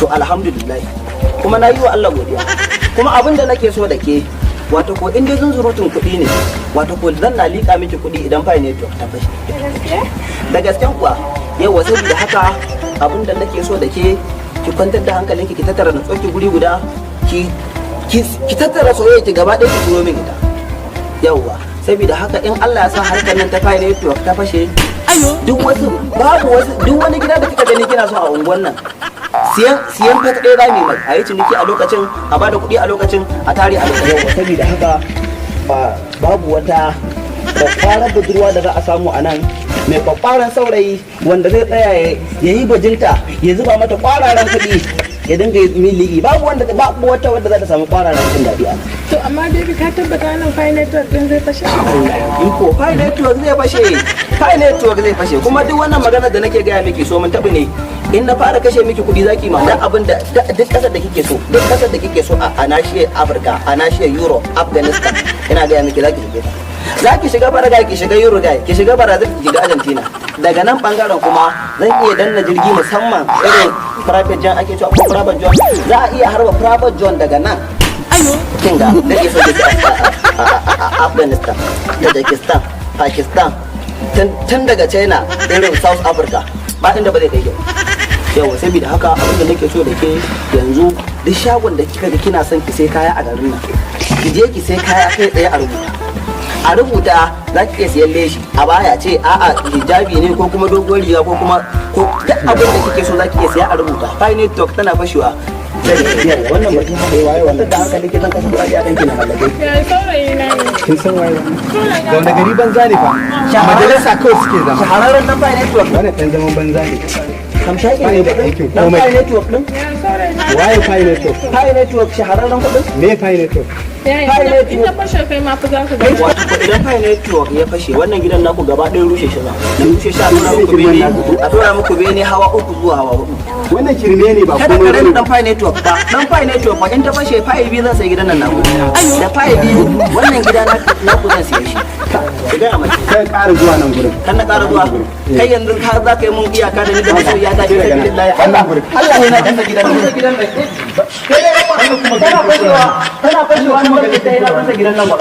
to alhamdulillah kuma na yi wa Allah godiya kuma abin da nake so da ke wato ko in dai zunzurutun kuɗi ne wato ko zan na liƙa miki kuɗi idan fa ne to ta fashi da gasken kuwa yawa saboda haka abin da nake so da ke ki kwantar da hankalinki ki tattara na tsoki guri guda ki tattara soyayya ki gaba ɗaya ki turo min ita yawa saboda haka in Allah ya sa harkar nan ta fa ne to ta fashe duk wani gida da kika gani kina so a unguwan nan siyan fata ɗaya za mu a yi ciniki a lokacin a bada kuɗi a lokacin a tare a lokacin yau saboda haka babu wata kwakwaran budurwa da za a samu a nan mai kwakwaran saurayi wanda zai tsaya ya yi bajinta ya zuba mata kwararan kuɗi ya dinga miliki babu wata wanda za ta samu kwararan jin daɗi a to amma dai ka tabbata nan fine network din zai fashe ko fine network zai fashe kuma duk wannan magana da nake gaya miki so mun tabi ne in na fara kashe miki kuɗi zaki ma dan abin da duk kasar da kike so a nashiyar Afirka a nashiyar Europe Afghanistan ina gaya miki zaki shige ta zaki shiga Paraguay ki shiga Uruguay ki shiga Brazil ki shiga Argentina daga nan bangaren kuma zan iya danna jirgi musamman irin private jet ake cewa ko private jet za a iya harba private jet daga nan kinga da ke so Afghanistan Tajikistan Pakistan tun daga China irin South Africa ba inda ba zai kai yawa saboda haka abin da nake so da ke yanzu duk shagon da kika ga kina son ki sai kaya a garin nan ki je ki sai kaya kai tsaye a rubuta za ki iya siyan leshi a baya ce a'a hijabi ne ko kuma dogon riga ko kuma duk abin da kike so za ki iya siya a rubuta fine network tana fashewa wannan mutum haka yi waye wannan da haka nake zan kasa kuɗaɗe a kanki na mallake ya saurayi na ne kin san waye da wanda gari banza ne fa majalisa kawai suke zama shahararren dan fine network wannan dan zaman banza ne kamshaki ne da aikin dan komai fine network din ya saurayi na waye fine network fine network shahararren kuɗin me fine network in ta fashe kai ma fa za ka gani wato ko idan fine network ya fashe wannan gidan naku gaba ɗaya rushe shi za rushe shi a tura muku bene hawa 3 zuwa hawa 4 wannan kirme ne ba kada komai ka rena bane dan fine network ba dan fine network ba in ta fashe file biyu zan sai gidan nan naku da file biyu wannan gida na ku zan siye shi ki ga mai kai ƙara zuwa nan gurin kan na ƙara zuwa kai yanzu har za ka yi mun iyaka da ni da masoyiya ta ita billahi Allah ne na kasa gidan nan kana fashewa ne magana ta ina kasa gidan nan ba